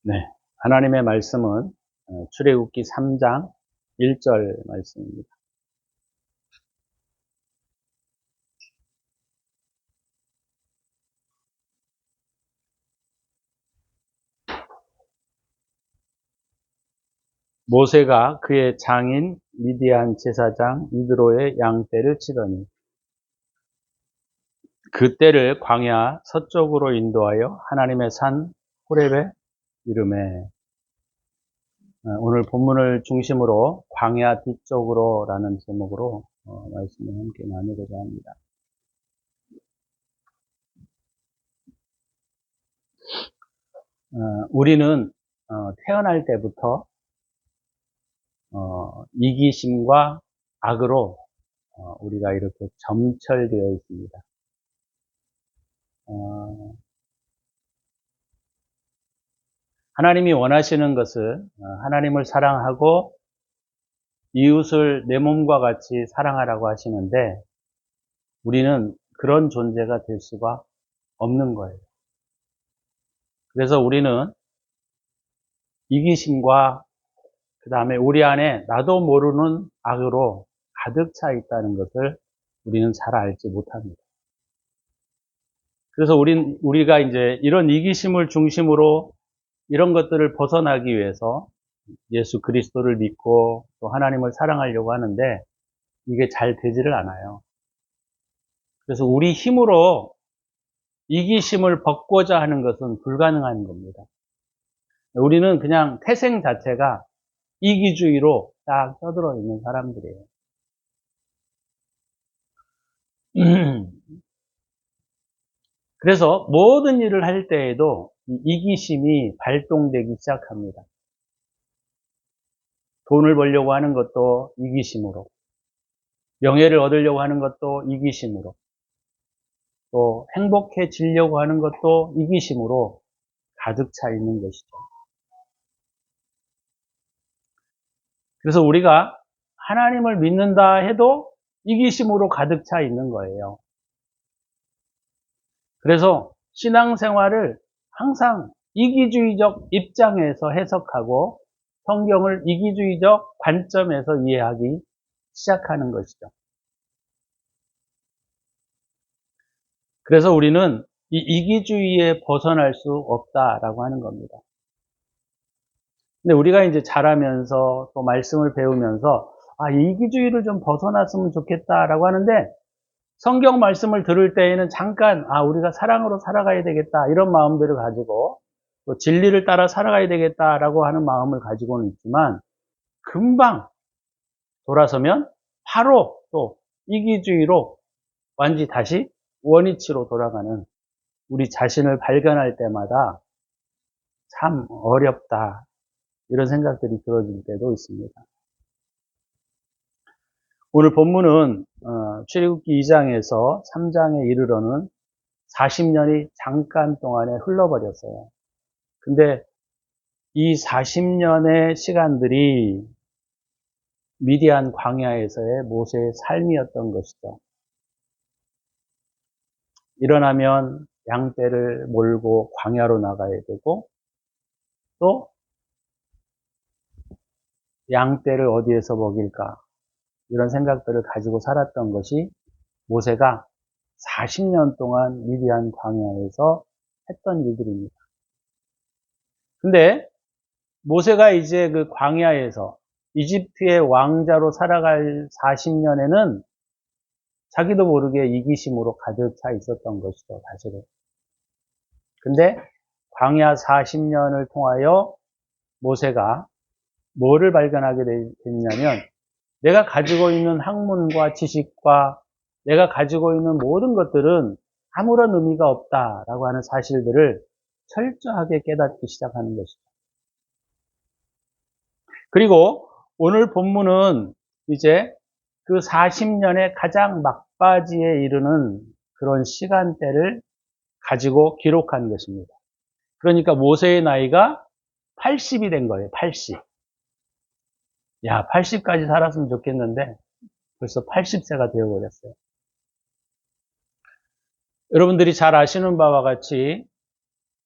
네. 하나님의 말씀은 출애굽기 3장 1절 말씀입니다. 모세가 그의 장인 미디안 제사장 이드로의 양떼를 치더니 그 떼를 광야 서쪽으로 인도하여 하나님의 산 호렙에 이르매. 오늘 본문을 중심으로 광야 뒤쪽으로라는 제목으로 말씀을 함께 나누고자 합니다. 우리는 태어날 때부터 이기심과 악으로 우리가 이렇게 점철되어 있습니다. 하나님이 원하시는 것은 하나님을 사랑하고 이웃을 내 몸과 같이 사랑하라고 하시는데 우리는 그런 존재가 될 수가 없는 거예요. 그래서 우리는 이기심과 그 다음에 우리 안에 나도 모르는 악으로 가득 차 있다는 것을 우리는 잘 알지 못합니다. 그래서 우리가 이제 이런 이기심을 중심으로 이런 것들을 벗어나기 위해서 예수 그리스도를 믿고 또 하나님을 사랑하려고 하는데 이게 잘 되지를 않아요. 그래서 우리 힘으로 이기심을 벗고자 하는 것은 불가능한 겁니다. 우리는 그냥 태생 자체가 이기주의로 딱 떠들어 있는 사람들이에요. 그래서 모든 일을 할 때에도 이기심이 발동되기 시작합니다. 돈을 벌려고 하는 것도 이기심으로, 명예를 얻으려고 하는 것도 이기심으로, 또 행복해지려고 하는 것도 이기심으로 가득 차 있는 것이죠. 그래서 우리가 하나님을 믿는다 해도 이기심으로 가득 차 있는 거예요. 그래서 신앙생활을 항상 이기주의적 입장에서 해석하고 성경을 이기주의적 관점에서 이해하기 시작하는 것이죠. 그래서 우리는 이 이기주의에 벗어날 수 없다라고 하는 겁니다. 근데 우리가 이제 자라면서 또 말씀을 배우면서 이기주의를 좀 벗어났으면 좋겠다라고 하는데 성경 말씀을 들을 때에는 잠깐 우리가 사랑으로 살아가야 되겠다 이런 마음들을 가지고 또 진리를 따라 살아가야 되겠다라고 하는 마음을 가지고는 있지만 금방 돌아서면 바로 또 이기주의로 완전히 다시 원위치로 돌아가는 우리 자신을 발견할 때마다 참 어렵다 이런 생각들이 들어질 때도 있습니다. 오늘 본문은 출애굽기 2장에서 3장에 이르러는 40년이 잠깐 동안에 흘러버렸어요. 근데 이 40년의 시간들이 미디안 광야에서의 모세의 삶이었던 것이죠. 일어나면 양떼를 몰고 광야로 나가야 되고 또 양떼를 어디에서 먹일까 이런 생각들을 가지고 살았던 것이 모세가 40년 동안 미디안 광야에서 했던 일들입니다. 근데 모세가 이제 그 광야에서 이집트의 왕자로 살아갈 40년에는 자기도 모르게 이기심으로 가득 차 있었던 것이죠, 사실은. 근데 광야 40년을 통하여 모세가 뭐를 발견하게 됐냐면 내가 가지고 있는 학문과 지식과 내가 가지고 있는 모든 것들은 아무런 의미가 없다라고 하는 사실들을 철저하게 깨닫기 시작하는 것이죠. 그리고 오늘 본문은 이제 그 40년의 가장 막바지에 이르는 그런 시간대를 가지고 기록한 것입니다. 그러니까 모세의 나이가 80이 된 거예요. 80. 80까지 살았으면 좋겠는데 벌써 80세가 되어버렸어요. 여러분들이 잘 아시는 바와 같이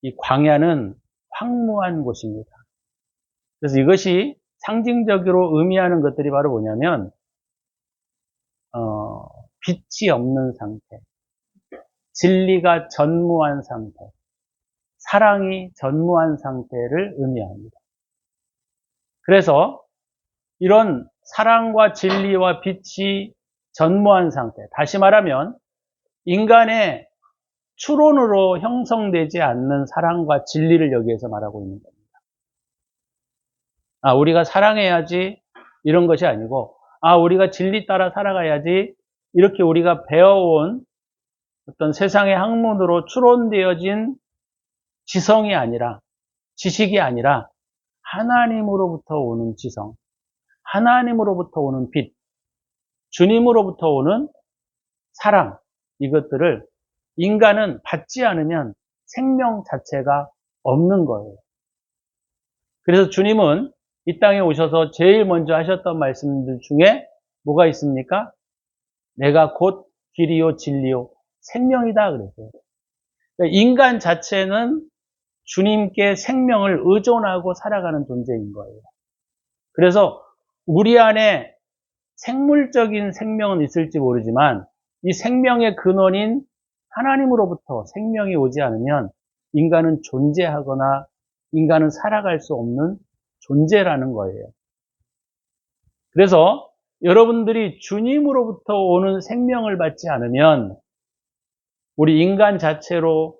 이 광야는 황무한 곳입니다. 그래서 이것이 상징적으로 의미하는 것들이 바로 뭐냐면 빛이 없는 상태, 진리가 전무한 상태, 사랑이 전무한 상태를 의미합니다. 그래서 이런 사랑과 진리와 빛이 전무한 상태, 다시 말하면 인간의 추론으로 형성되지 않는 사랑과 진리를 여기에서 말하고 있는 겁니다. 우리가 사랑해야지 이런 것이 아니고, 우리가 진리 따라 살아가야지 이렇게 우리가 배워온 어떤 세상의 학문으로 추론되어진 지성이 아니라, 지식이 아니라 하나님으로부터 오는 지성, 하나님으로부터 오는 빛, 주님으로부터 오는 사랑, 이것들을 인간은 받지 않으면 생명 자체가 없는 거예요. 그래서 주님은 이 땅에 오셔서 제일 먼저 하셨던 말씀들 중에 뭐가 있습니까? 내가 곧 길이요 진리요 생명이다 그랬어요. 그러니까 인간 자체는 주님께 생명을 의존하고 살아가는 존재인 거예요. 그래서 우리 안에 생물적인 생명은 있을지 모르지만 이 생명의 근원인 하나님으로부터 생명이 오지 않으면 인간은 존재하거나 인간은 살아갈 수 없는 존재라는 거예요. 그래서 여러분들이 주님으로부터 오는 생명을 받지 않으면 우리 인간 자체로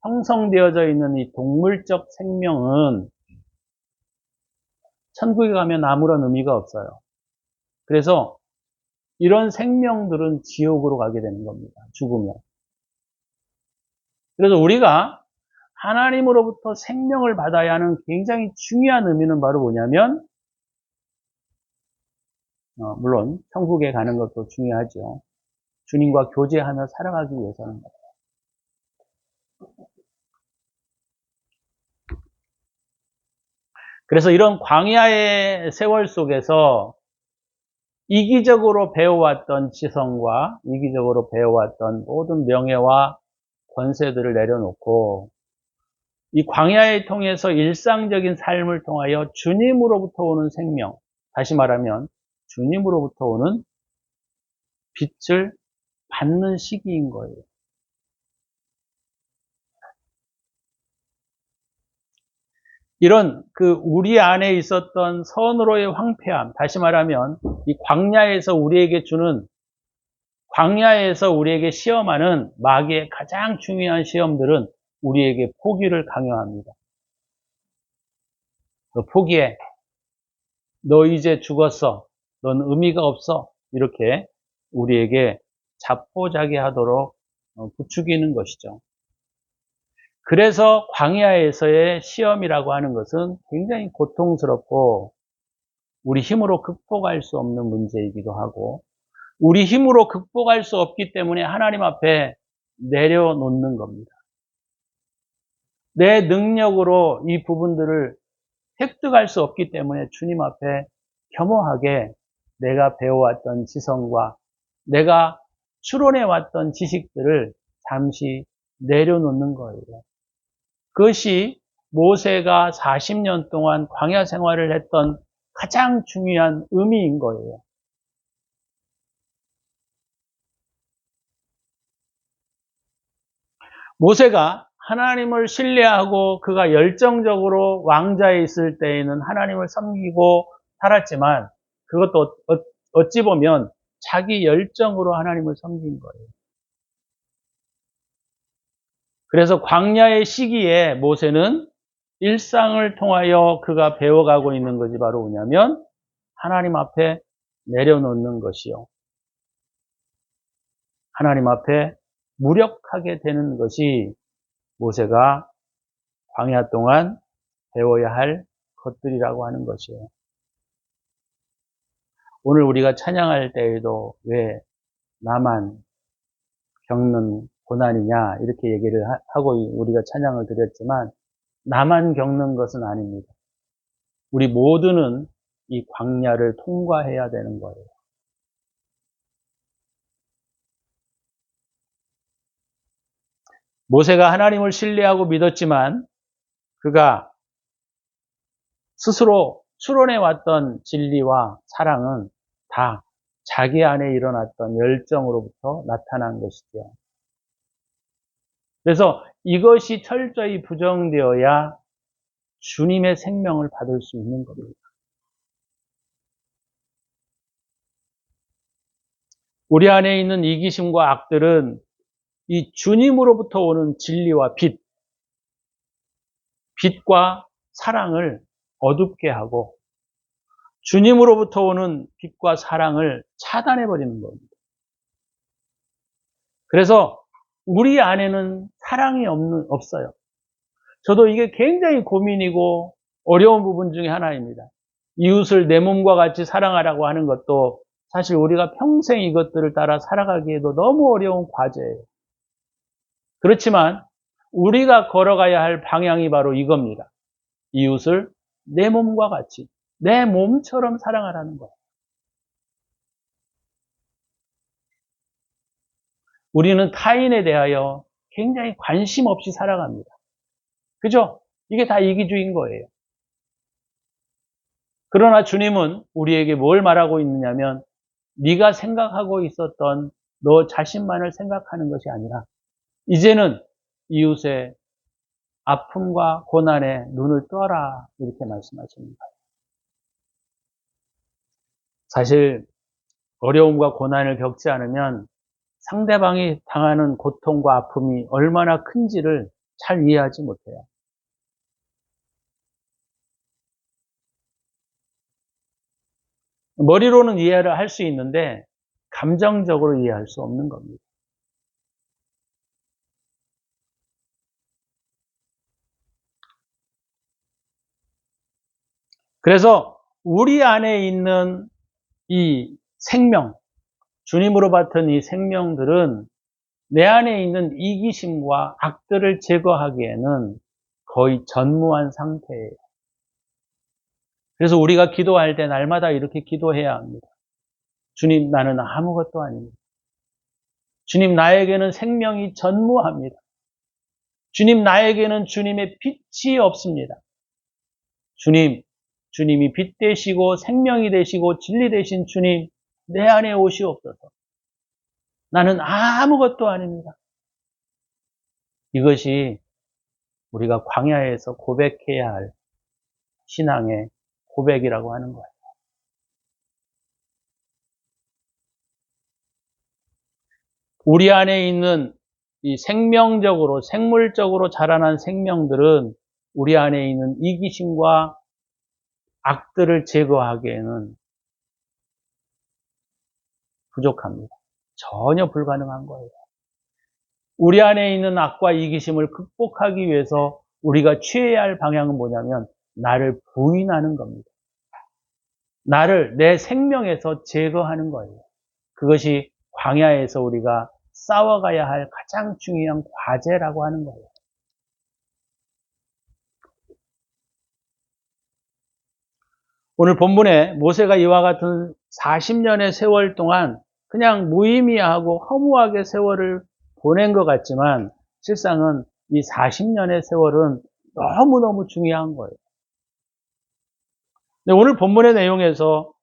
형성되어져 있는 이 동물적 생명은 천국에 가면 아무런 의미가 없어요. 그래서 이런 생명들은 지옥으로 가게 되는 겁니다. 죽으면. 그래서 우리가 하나님으로부터 생명을 받아야 하는 굉장히 중요한 의미는 바로 뭐냐면 물론 천국에 가는 것도 중요하죠. 주님과 교제하며 살아가기 위해서는. 그래서 이런 광야의 세월 속에서 이기적으로 배워왔던 지성과 이기적으로 배워왔던 모든 명예와 권세들을 내려놓고 이 광야를 통해서 일상적인 삶을 통하여 주님으로부터 오는 생명, 다시 말하면 주님으로부터 오는 빛을 받는 시기인 거예요. 이런 우리 안에 있었던 선으로의 황폐함, 다시 말하면 이 광야에서 우리에게 주는, 광야에서 우리에게 시험하는 마귀의 가장 중요한 시험들은 우리에게 포기를 강요합니다. 너 포기해. 너 이제 죽었어. 넌 의미가 없어. 이렇게 우리에게 자포자기하도록 부추기는 것이죠. 그래서 광야에서의 시험이라고 하는 것은 굉장히 고통스럽고 우리 힘으로 극복할 수 없는 문제이기도 하고 우리 힘으로 극복할 수 없기 때문에 하나님 앞에 내려놓는 겁니다. 내 능력으로 이 부분들을 획득할 수 없기 때문에 주님 앞에 겸허하게 내가 배워왔던 지성과 내가 추론해왔던 지식들을 잠시 내려놓는 거예요. 그것이 모세가 40년 동안 광야 생활을 했던 가장 중요한 의미인 거예요. 모세가 하나님을 신뢰하고 그가 열정적으로 왕자에 있을 때에는 하나님을 섬기고 살았지만 그것도 어찌 보면 자기 열정으로 하나님을 섬긴 거예요. 그래서 광야의 시기에 모세는 일상을 통하여 그가 배워가고 있는 것이 바로 뭐냐면 하나님 앞에 내려놓는 것이요. 하나님 앞에 무력하게 되는 것이 모세가 광야 동안 배워야 할 것들이라고 하는 것이에요. 오늘 우리가 찬양할 때에도 왜 나만 겪는 고난이냐 이렇게 얘기를 하고 우리가 찬양을 드렸지만 나만 겪는 것은 아닙니다. 우리 모두는 이 광야를 통과해야 되는 거예요. 모세가 하나님을 신뢰하고 믿었지만 그가 스스로 추론해왔던 진리와 사랑은 다 자기 안에 일어났던 열정으로부터 나타난 것이죠. 그래서 이것이 철저히 부정되어야 주님의 생명을 받을 수 있는 겁니다. 우리 안에 있는 이기심과 악들은 이 주님으로부터 오는 진리와 빛과 사랑을 어둡게 하고 주님으로부터 오는 빛과 사랑을 차단해버리는 겁니다. 그래서 우리 안에는 사랑이 없어요. 저도 이게 굉장히 고민이고 어려운 부분 중에 하나입니다. 이웃을 내 몸과 같이 사랑하라고 하는 것도 사실 우리가 평생 이것들을 따라 살아가기에도 너무 어려운 과제예요. 그렇지만 우리가 걸어가야 할 방향이 바로 이겁니다. 이웃을 내 몸과 같이, 내 몸처럼 사랑하라는 거예요. 우리는 타인에 대하여 굉장히 관심 없이 살아갑니다. 그죠? 이게 다 이기주의인 거예요. 그러나 주님은 우리에게 뭘 말하고 있느냐면 네가 생각하고 있었던 너 자신만을 생각하는 것이 아니라 이제는 이웃의 아픔과 고난에 눈을 떠라 이렇게 말씀하십니다. 사실 어려움과 고난을 겪지 않으면 상대방이 당하는 고통과 아픔이 얼마나 큰지를 잘 이해하지 못해요. 머리로는 이해를 할 수 있는데 감정적으로 이해할 수 없는 겁니다. 그래서 우리 안에 있는 이 생명, 주님으로 받은 이 생명들은 내 안에 있는 이기심과 악들을 제거하기에는 거의 전무한 상태예요. 그래서 우리가 기도할 때 날마다 이렇게 기도해야 합니다. 주님, 나는 아무것도 아닙니다. 주님, 나에게는 생명이 전무합니다. 주님, 나에게는 주님의 빛이 없습니다. 주님이 빛 되시고 생명이 되시고 진리 되신 주님, 내 안에 오시옵소서. 나는 아무것도 아닙니다. 이것이 우리가 광야에서 고백해야 할 신앙의 고백이라고 하는 거예요. 우리 안에 있는 이 생명적으로, 생물적으로 자라난 생명들은 우리 안에 있는 이기심과 악들을 제거하기에는 부족합니다. 전혀 불가능한 거예요. 우리 안에 있는 악과 이기심을 극복하기 위해서 우리가 취해야 할 방향은 뭐냐면 나를 부인하는 겁니다. 나를 내 생명에서 제거하는 거예요. 그것이 광야에서 우리가 싸워가야 할 가장 중요한 과제라고 하는 거예요. 오늘 본문에 모세가 이와 같은 40년의 세월 동안 그냥 무의미하고 허무하게 세월을 보낸 것 같지만 실상은 이 40년의 세월은 너무너무 중요한 거예요. 근데 오늘 본문의 내용에서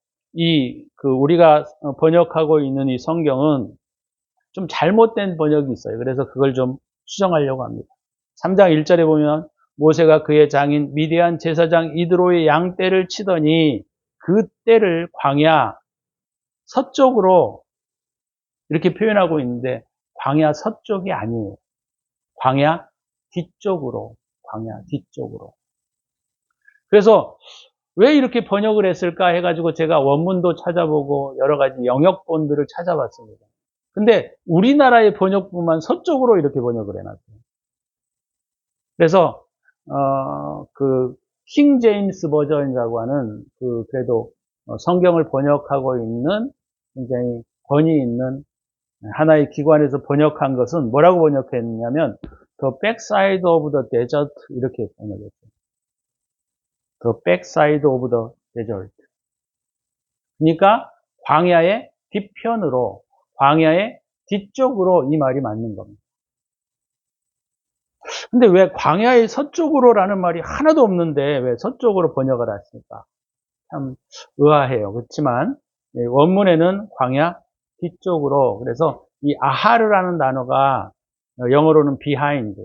우리가 번역하고 있는 이 성경은 좀 잘못된 번역이 있어요. 그래서 그걸 좀 수정하려고 합니다. 3장 1절에 보면 모세가 그의 장인 미디안 제사장 이드로의 양떼를 치더니 그 떼를 광야 서쪽으로 이렇게 표현하고 있는데 광야 서쪽이 아니에요. 광야 뒤쪽으로. 그래서 왜 이렇게 번역을 했을까 해가지고 제가 원문도 찾아보고 여러 가지 영역본들을 찾아봤습니다. 근데 우리나라의 번역부만 서쪽으로 이렇게 번역을 해놨어요. 그래서 킹 제임스 버전이라고 하는 그래도 성경을 번역하고 있는 굉장히 권위 있는 하나의 기관에서 번역한 것은 뭐라고 번역했냐면 The backside of the desert 이렇게 번역했어요. The backside of the desert. 그러니까 광야의 뒤편으로, 광야의 뒤쪽으로 이 말이 맞는 겁니다. 근데 왜 광야의 서쪽으로라는 말이 하나도 없는데 왜 서쪽으로 번역을 했을까? 참 의아해요. 그렇지만 원문에는 광야 뒤쪽으로, 그래서 이 아하르라는 단어가 영어로는 behind,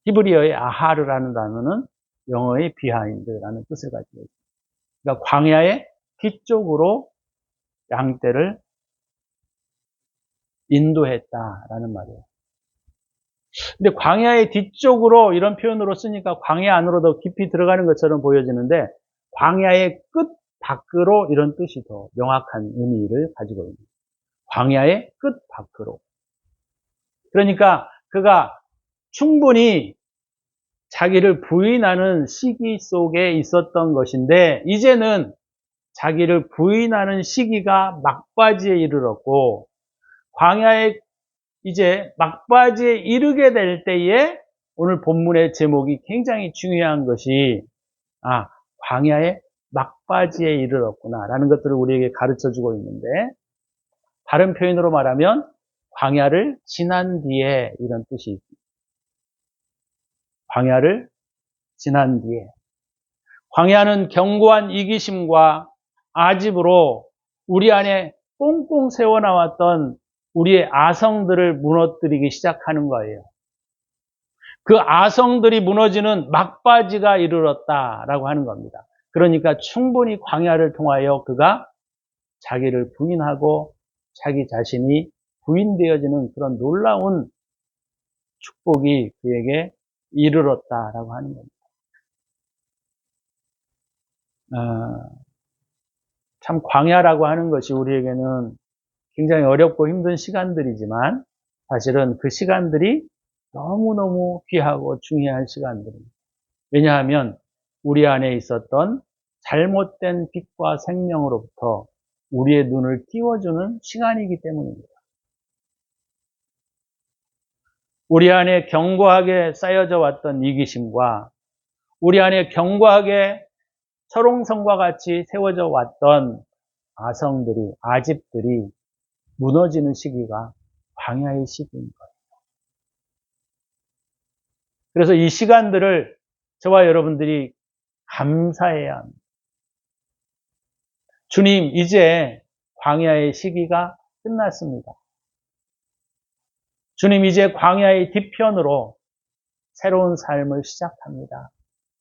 히브리어의 아하르라는 단어는 영어의 behind라는 뜻을 가지고 있습니다. 그러니까 광야의 뒤쪽으로 양떼를 인도했다라는 말이에요. 근데 광야의 뒤쪽으로 이런 표현으로 쓰니까 광야 안으로 더 깊이 들어가는 것처럼 보여지는데, 광야의 끝 밖으로 이런 뜻이 더 명확한 의미를 가지고 있습니다. 광야의 끝 밖으로. 그러니까 그가 충분히 자기를 부인하는 시기 속에 있었던 것인데, 이제는 자기를 부인하는 시기가 막바지에 이르렀고, 광야의 이제 막바지에 이르게 될 때에 오늘 본문의 제목이 굉장히 중요한 것이, 광야의 막바지에 이르렀구나 라는 것들을 우리에게 가르쳐 주고 있는데, 다른 표현으로 말하면 광야를 지난 뒤에, 이런 뜻이 있습니다. 광야를 지난 뒤에. 광야는 견고한 이기심과 아집으로 우리 안에 꽁꽁 세워나왔던 우리의 아성들을 무너뜨리기 시작하는 거예요. 그 아성들이 무너지는 막바지가 이르렀다라고 하는 겁니다. 그러니까 충분히 광야를 통하여 그가 자기를 부인하고 자기 자신이 부인되어지는 그런 놀라운 축복이 그에게 이르렀다라고 하는 겁니다. 참 광야라고 하는 것이 우리에게는 굉장히 어렵고 힘든 시간들이지만, 사실은 그 시간들이 너무너무 귀하고 중요한 시간들입니다. 왜냐하면 우리 안에 있었던 잘못된 빛과 생명으로부터 우리의 눈을 띄워주는 시간이기 때문입니다. 우리 안에 견고하게 쌓여져 왔던 이기심과 우리 안에 견고하게 철옹성과 같이 세워져 왔던 아성들이, 아집들이 무너지는 시기가 광야의 시기인 거예요. 그래서 이 시간들을 저와 여러분들이 감사해야 합니다. 주님, 이제 광야의 시기가 끝났습니다. 주님, 이제 광야의 뒤편으로 새로운 삶을 시작합니다.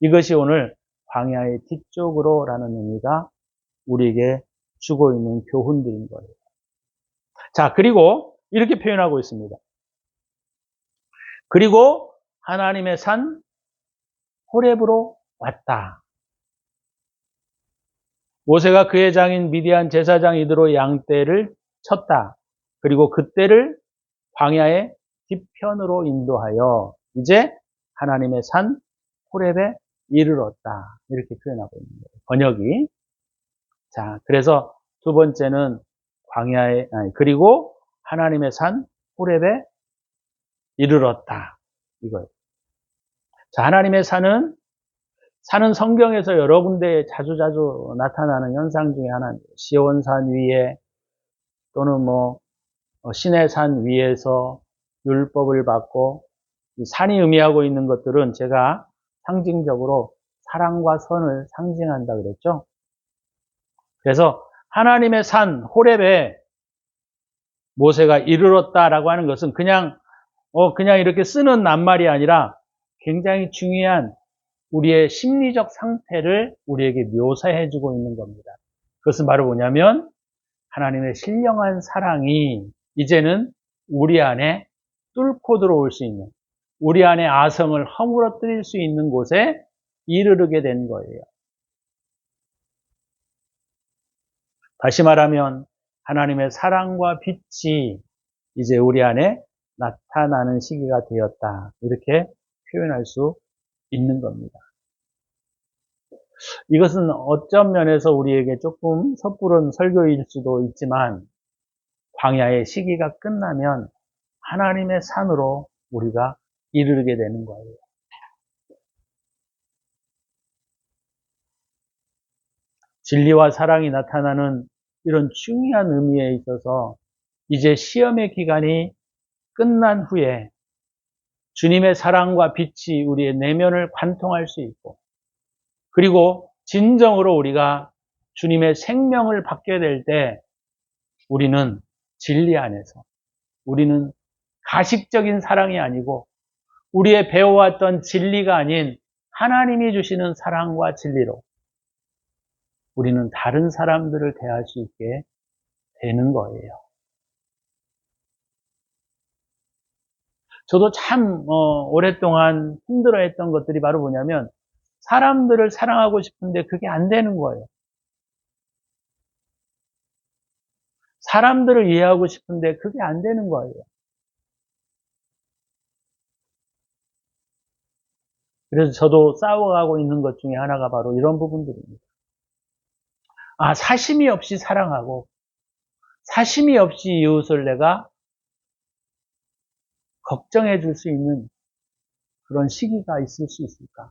이것이 오늘 광야의 뒤쪽으로라는 의미가 우리에게 주고 있는 교훈들인 거예요. 자, 그리고 이렇게 표현하고 있습니다. 그리고 하나님의 산 호렙으로 왔다. 모세가 그의 장인 미디안 제사장 이드로 양떼를 쳤다. 그리고 그떼를 광야의 뒤편으로 인도하여 이제 하나님의 산 호렙에 이르렀다. 이렇게 표현하고 있는 거예요. 번역이. 자, 그래서 두 번째는 그리고 하나님의 산 호렙에 이르렀다. 이거예요. 자, 하나님의 산은 성경에서 여러 군데 자주자주 나타나는 현상 중에 하나입니다. 시온산 위에 또는 시내산 위에서 율법을 받고, 산이 의미하고 있는 것들은 제가 상징적으로 사랑과 선을 상징한다 그랬죠. 그래서 하나님의 산 호렙에 모세가 이르렀다라고 하는 것은 그냥 이렇게 쓰는 낱말이 아니라 굉장히 중요한 우리의 심리적 상태를 우리에게 묘사해 주고 있는 겁니다. 그것은 바로 뭐냐면 하나님의 신령한 사랑이 이제는 우리 안에 뚫고 들어올 수 있는, 우리 안에 아성을 허물어뜨릴 수 있는 곳에 이르르게 된 거예요. 다시 말하면 하나님의 사랑과 빛이 이제 우리 안에 나타나는 시기가 되었다. 이렇게 표현할 수 있는 겁니다. 이것은 어떤 면에서 우리에게 조금 섣부른 설교일 수도 있지만, 광야의 시기가 끝나면 하나님의 산으로 우리가 이르게 되는 거예요. 진리와 사랑이 나타나는 이런 중요한 의미에 있어서 이제 시험의 기간이 끝난 후에 주님의 사랑과 빛이 우리의 내면을 관통할 수 있고, 그리고 진정으로 우리가 주님의 생명을 받게 될 때 우리는 진리 안에서, 우리는 가식적인 사랑이 아니고 우리의 배워왔던 진리가 아닌 하나님이 주시는 사랑과 진리로 우리는 다른 사람들을 대할 수 있게 되는 거예요. 저도 참 오랫동안 힘들어했던 것들이 바로 뭐냐면 사람들을 사랑하고 싶은데 그게 안 되는 거예요. 사람들을 이해하고 싶은데 그게 안 되는 거예요. 그래서 저도 싸워가고 있는 것 중에 하나가 바로 이런 부분들입니다. 사심이 없이 사랑하고 사심이 없이 이웃을 내가 걱정해 줄 수 있는 그런 시기가 있을 수 있을까?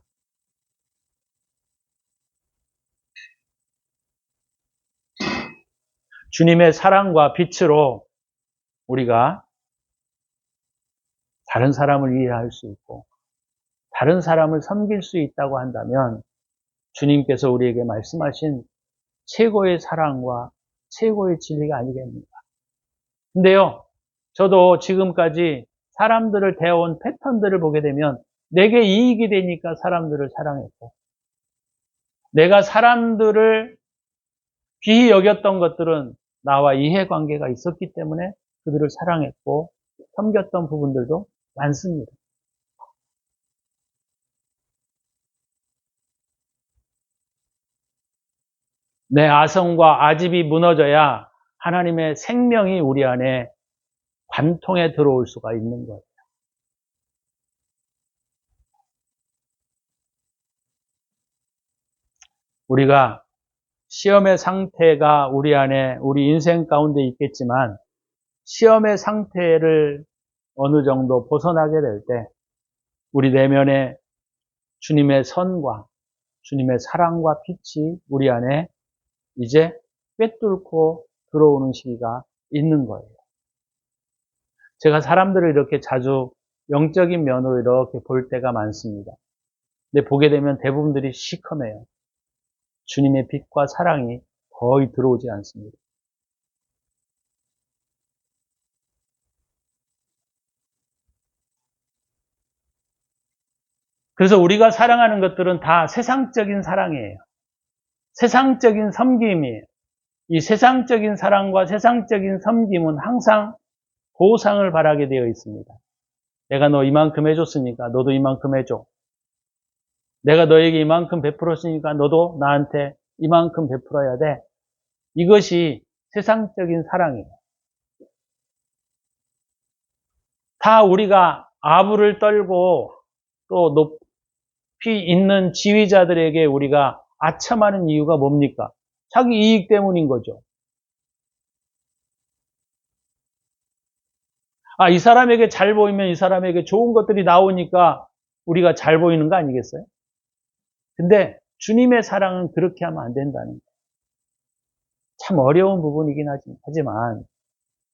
주님의 사랑과 빛으로 우리가 다른 사람을 이해할 수 있고 다른 사람을 섬길 수 있다고 한다면 주님께서 우리에게 말씀하신 최고의 사랑과 최고의 진리가 아니겠습니까? 근데요, 저도 지금까지 사람들을 대해온 패턴들을 보게 되면 내게 이익이 되니까 사람들을 사랑했고, 내가 사람들을 귀히 여겼던 것들은 나와 이해관계가 있었기 때문에 그들을 사랑했고 섬겼던 부분들도 많습니다. 내 아성과 아집이 무너져야 하나님의 생명이 우리 안에 관통에 들어올 수가 있는 거예요. 우리가 시험의 상태가 우리 안에, 우리 인생 가운데 있겠지만 시험의 상태를 어느 정도 벗어나게 될 때 우리 내면에 주님의 선과 주님의 사랑과 빛이 우리 안에 이제 꿰뚫고 들어오는 시기가 있는 거예요. 제가 사람들을 이렇게 자주 영적인 면으로 이렇게 볼 때가 많습니다. 근데 보게 되면 대부분들이 시커매요. 주님의 빛과 사랑이 거의 들어오지 않습니다. 그래서 우리가 사랑하는 것들은 다 세상적인 사랑이에요. 세상적인 섬김이에요. 이 세상적인 사랑과 세상적인 섬김은 항상 보상을 바라게 되어 있습니다. 내가 너 이만큼 해줬으니까 너도 이만큼 해줘. 내가 너에게 이만큼 베풀었으니까 너도 나한테 이만큼 베풀어야 돼. 이것이 세상적인 사랑이에요. 다 우리가 아부를 떨고 또 높이 있는 지휘자들에게 우리가 아첨하는 이유가 뭡니까? 자기 이익 때문인 거죠. 이 사람에게 잘 보이면 이 사람에게 좋은 것들이 나오니까 우리가 잘 보이는 거 아니겠어요? 근데 주님의 사랑은 그렇게 하면 안 된다는 거예요. 참 어려운 부분이긴 하지만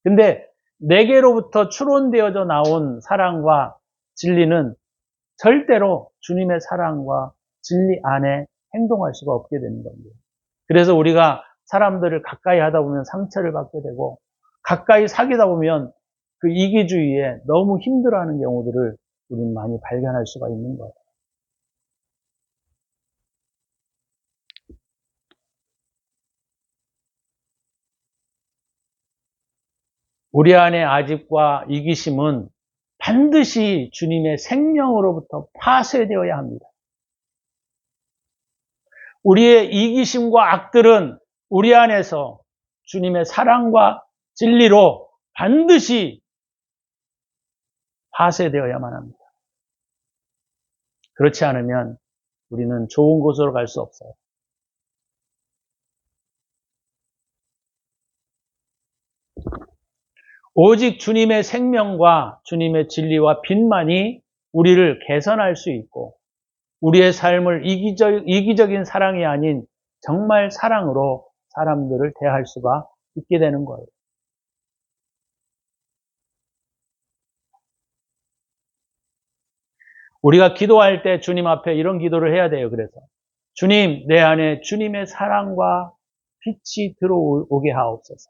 근데 내게로부터 추론되어져 나온 사랑과 진리는 절대로 주님의 사랑과 진리 안에 행동할 수가 없게 되는 겁니다. 그래서 우리가 사람들을 가까이 하다 보면 상처를 받게 되고 가까이 사귀다 보면 그 이기주의에 너무 힘들어하는 경우들을 우리는 많이 발견할 수가 있는 거예요. 우리 안의 아집과 이기심은 반드시 주님의 생명으로부터 파쇄되어야 합니다. 우리의 이기심과 악들은 우리 안에서 주님의 사랑과 진리로 반드시 파쇄되어야만 합니다. 그렇지 않으면 우리는 좋은 곳으로 갈 수 없어요. 오직 주님의 생명과 주님의 진리와 빛만이 우리를 개선할 수 있고 우리의 삶을 이기적인 사랑이 아닌 정말 사랑으로 사람들을 대할 수가 있게 되는 거예요. 우리가 기도할 때 주님 앞에 이런 기도를 해야 돼요. 그래서 주님, 내 안에 주님의 사랑과 빛이 들어오게 하옵소서.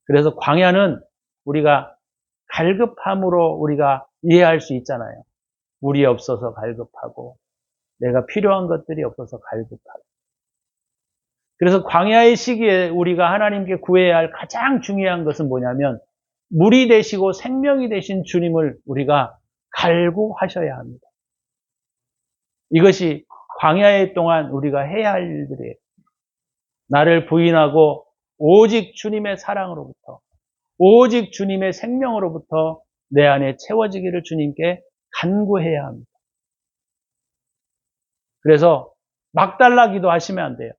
그래서 광야는 우리가 갈급함으로 우리가 이해할 수 있잖아요. 물이 없어서 갈급하고 내가 필요한 것들이 없어서 갈급하고. 그래서 광야의 시기에 우리가 하나님께 구해야 할 가장 중요한 것은 뭐냐면 물이 되시고 생명이 되신 주님을 우리가 갈구하셔야 합니다. 이것이 광야의 동안 우리가 해야 할 일들이에요. 나를 부인하고 오직 주님의 사랑으로부터, 오직 주님의 생명으로부터 내 안에 채워지기를 주님께 간구해야 합니다. 그래서 막달라 기도 하시면 안 돼요.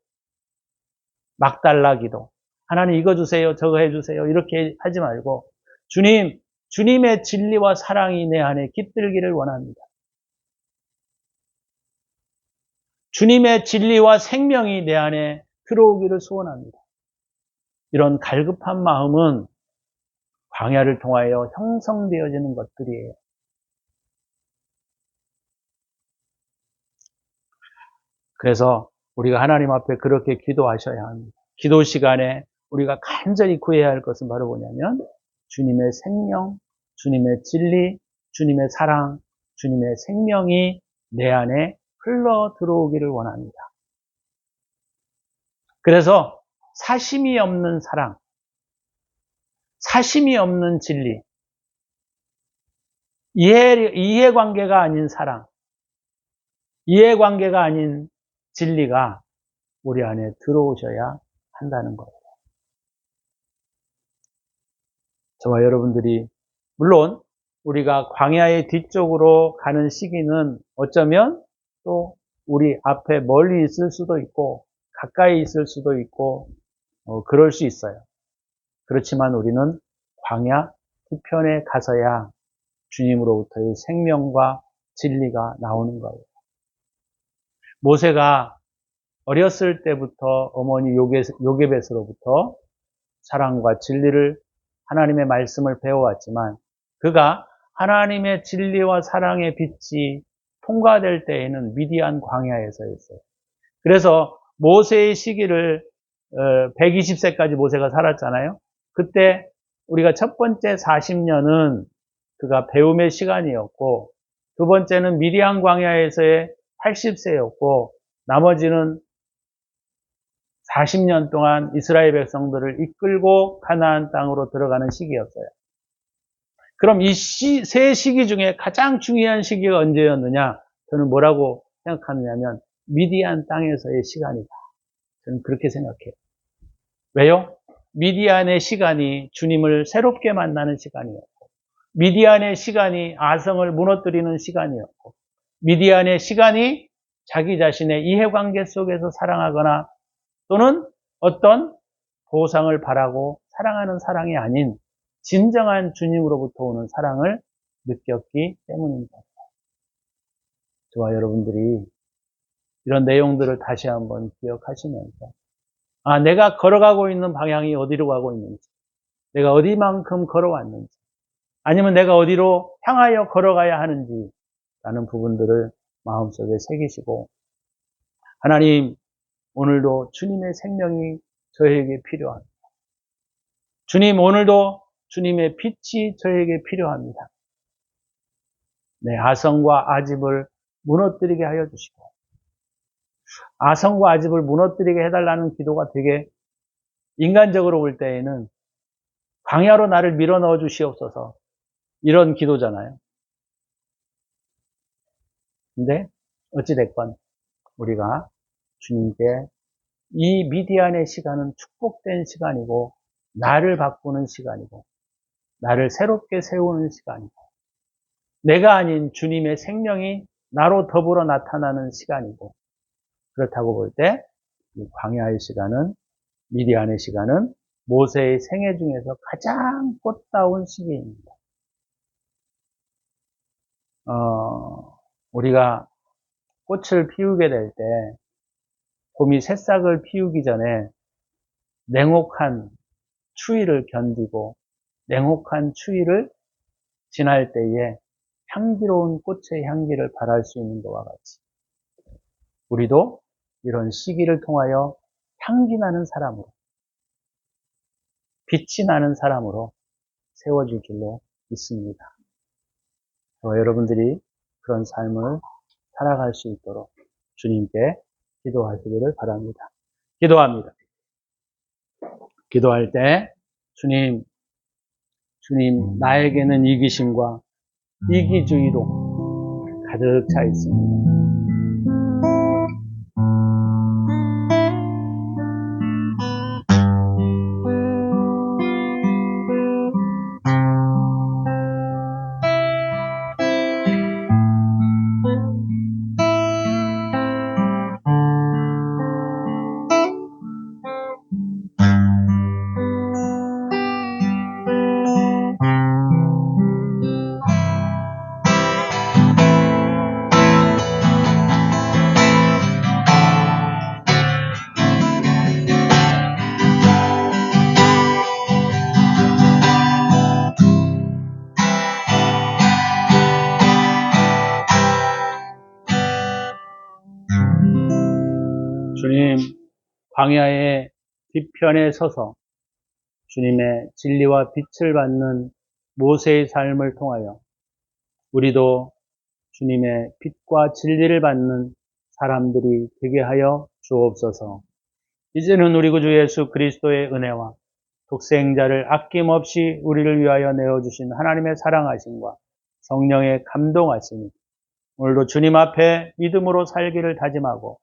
막달라 기도. 하나님 이거 주세요, 저거 해주세요. 이렇게 하지 말고 주님, 주님의 진리와 사랑이 내 안에 깃들기를 원합니다. 주님의 진리와 생명이 내 안에 들어오기를 소원합니다. 이런 갈급한 마음은 광야를 통하여 형성되어지는 것들이에요. 그래서 우리가 하나님 앞에 그렇게 기도하셔야 합니다. 기도 시간에 우리가 간절히 구해야 할 것은 바로 뭐냐면 주님의 생명, 주님의 진리, 주님의 사랑, 주님의 생명이 내 안에 흘러 들어오기를 원합니다. 그래서 사심이 없는 사랑, 사심이 없는 진리, 이해관계가 아닌 사랑, 이해관계가 아닌 진리가 우리 안에 들어오셔야 한다는 거예요. 저와 여러분들이 물론 우리가 광야의 뒤쪽으로 가는 시기는 어쩌면 또 우리 앞에 멀리 있을 수도 있고 가까이 있을 수도 있고 그럴 수 있어요. 그렇지만 우리는 광야 뒤편에 가서야 주님으로부터의 생명과 진리가 나오는 거예요. 모세가 어렸을 때부터 어머니 요게벳으로부터 사랑과 진리를 하나님의 말씀을 배워왔지만 그가 하나님의 진리와 사랑의 빛이 통과될 때에는 미디안 광야에서였어요. 그래서 모세의 시기를 120세까지 모세가 살았잖아요. 그때 우리가 첫 번째 40년은 그가 배움의 시간이었고 두 번째는 미디안 광야에서의 80세였고 나머지는 40년 동안 이스라엘 백성들을 이끌고 가나안 땅으로 들어가는 시기였어요. 그럼 이 세 시기 중에 가장 중요한 시기가 언제였느냐? 저는 뭐라고 생각하느냐면 미디안 땅에서의 시간이다. 저는 그렇게 생각해요. 왜요? 미디안의 시간이 주님을 새롭게 만나는 시간이었고 미디안의 시간이 아성을 무너뜨리는 시간이었고 미디안의 시간이 자기 자신의 이해관계 속에서 사랑하거나 또는 어떤 보상을 바라고 사랑하는 사랑이 아닌 진정한 주님으로부터 오는 사랑을 느꼈기 때문입니다. 저와 여러분들이 이런 내용들을 다시 한번 기억하시면서 내가 걸어가고 있는 방향이 어디로 가고 있는지 내가 어디만큼 걸어왔는지 아니면 내가 어디로 향하여 걸어가야 하는지 라는 부분들을 마음속에 새기시고 하나님 오늘도 주님의 생명이 저에게 필요합니다. 주님 오늘도 주님의 빛이 저에게 필요합니다. 네, 아성과 아집을 무너뜨리게 하여 주시고 아성과 아집을 무너뜨리게 해달라는 기도가 되게 인간적으로 볼 때에는 광야로 나를 밀어넣어 주시옵소서 이런 기도잖아요. 근데 어찌됐건 우리가 주님께 이 미디안의 시간은 축복된 시간이고 나를 바꾸는 시간이고 나를 새롭게 세우는 시간이고 내가 아닌 주님의 생명이 나로 더불어 나타나는 시간이고 그렇다고 볼 때 이 광야의 시간은 미디안의 시간은 모세의 생애 중에서 가장 꽃다운 시기입니다. 우리가 꽃을 피우게 될 때 봄이 새싹을 피우기 전에 냉혹한 추위를 견디고 냉혹한 추위를 지날 때에 향기로운 꽃의 향기를 발할 수 있는 것과 같이 우리도 이런 시기를 통하여 향기 나는 사람으로, 빛이 나는 사람으로 세워질 줄로 믿습니다. 여러분들이 그런 삶을 살아갈 수 있도록 주님께 기도하시기를 바랍니다. 기도합니다. 기도할 때 주님 나에게는 이기심과 이기주의로 가득 차 있습니다. 주님, 광야의 뒤편에 서서 주님의 진리와 빛을 받는 모세의 삶을 통하여 우리도 주님의 빛과 진리를 받는 사람들이 되게 하여 주옵소서. 이제는 우리 구주 예수 그리스도의 은혜와 독생자를 아낌없이 우리를 위하여 내어주신 하나님의 사랑하심과 성령의 감동하심이 오늘도 주님 앞에 믿음으로 살기를 다짐하고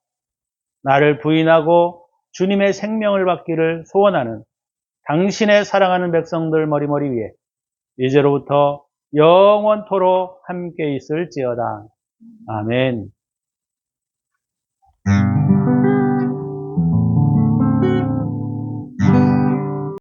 나를 부인하고 주님의 생명을 받기를 소원하는 당신의 사랑하는 백성들 머리머리 위에 이제로부터 영원토록 함께 있을지어다. 아멘.